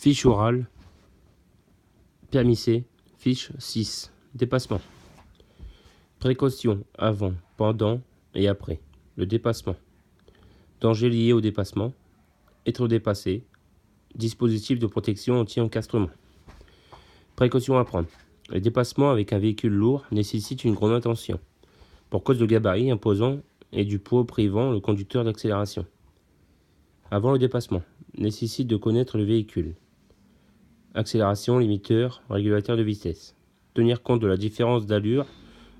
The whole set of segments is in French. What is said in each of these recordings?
Fiche orale, permis C, fiche 6, dépassement. Précautions avant, pendant et après le dépassement. Danger lié au dépassement, être dépassé, dispositif de protection anti-encastrement. Précautions à prendre. Le dépassement avec un véhicule lourd nécessite une grande attention, pour cause de gabarit imposant et du poids privant le conducteur d'accélération. Avant le dépassement, nécessite de connaître le véhicule. Accélération, limiteur, régulateur de vitesse. Tenir compte de la différence d'allure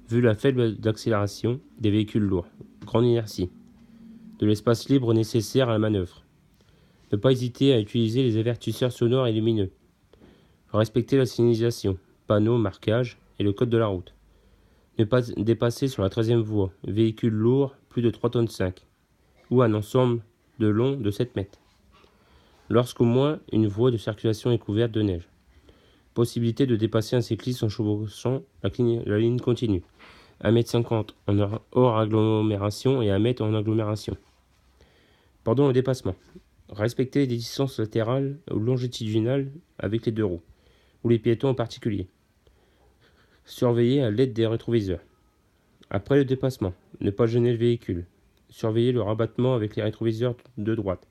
vu la faible accélération des véhicules lourds. Grande inertie. De l'espace libre nécessaire à la manœuvre. Ne pas hésiter à utiliser les avertisseurs sonores et lumineux. Respecter la signalisation, panneaux, marquages et le code de la route. Ne pas dépasser sur la 13e voie, véhicule lourd plus de 3,5 tonnes ou un ensemble de long de 7 mètres. Lorsqu'au moins une voie de circulation est couverte de neige. Possibilité de dépasser un cycliste en chevauchant la ligne continue. 1,50 m hors agglomération et 1 m en agglomération. Pendant le dépassement, respecter les distances latérales ou longitudinales avec les deux roues, ou les piétons en particulier. Surveiller à l'aide des rétroviseurs. Après le dépassement, ne pas gêner le véhicule. Surveiller le rabattement avec les rétroviseurs de droite.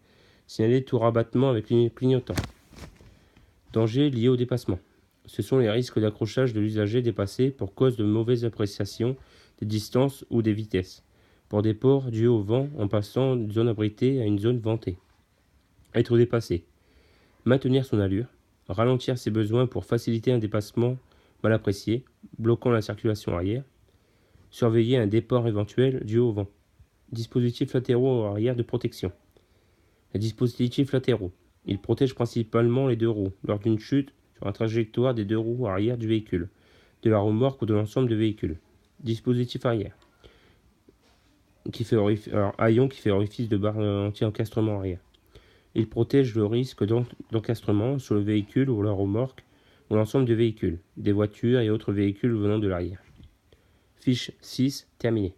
Signaler tout rabattement avec les clignotants. Danger lié au dépassement. Ce sont les risques d'accrochage de l'usager dépassé pour cause de mauvaise appréciation des distances ou des vitesses, pour des ports dus au vent en passant d'une zone abritée à une zone ventée. Être dépassé. Maintenir son allure. Ralentir ses besoins pour faciliter un dépassement mal apprécié, bloquant la circulation arrière. Surveiller un déport éventuel dû au vent. Dispositifs latéraux arrière de protection. Les dispositifs latéraux. Ils protègent principalement les deux roues lors d'une chute sur la trajectoire des deux roues arrière du véhicule, de la remorque ou de l'ensemble du véhicule. Dispositif arrière. Haillon qui fait orifice de barre anti-encastrement arrière. Il protège le risque d'encastrement sur le véhicule ou la remorque ou l'ensemble du véhicule, des voitures et autres véhicules venant de l'arrière. Fiche 6, terminée.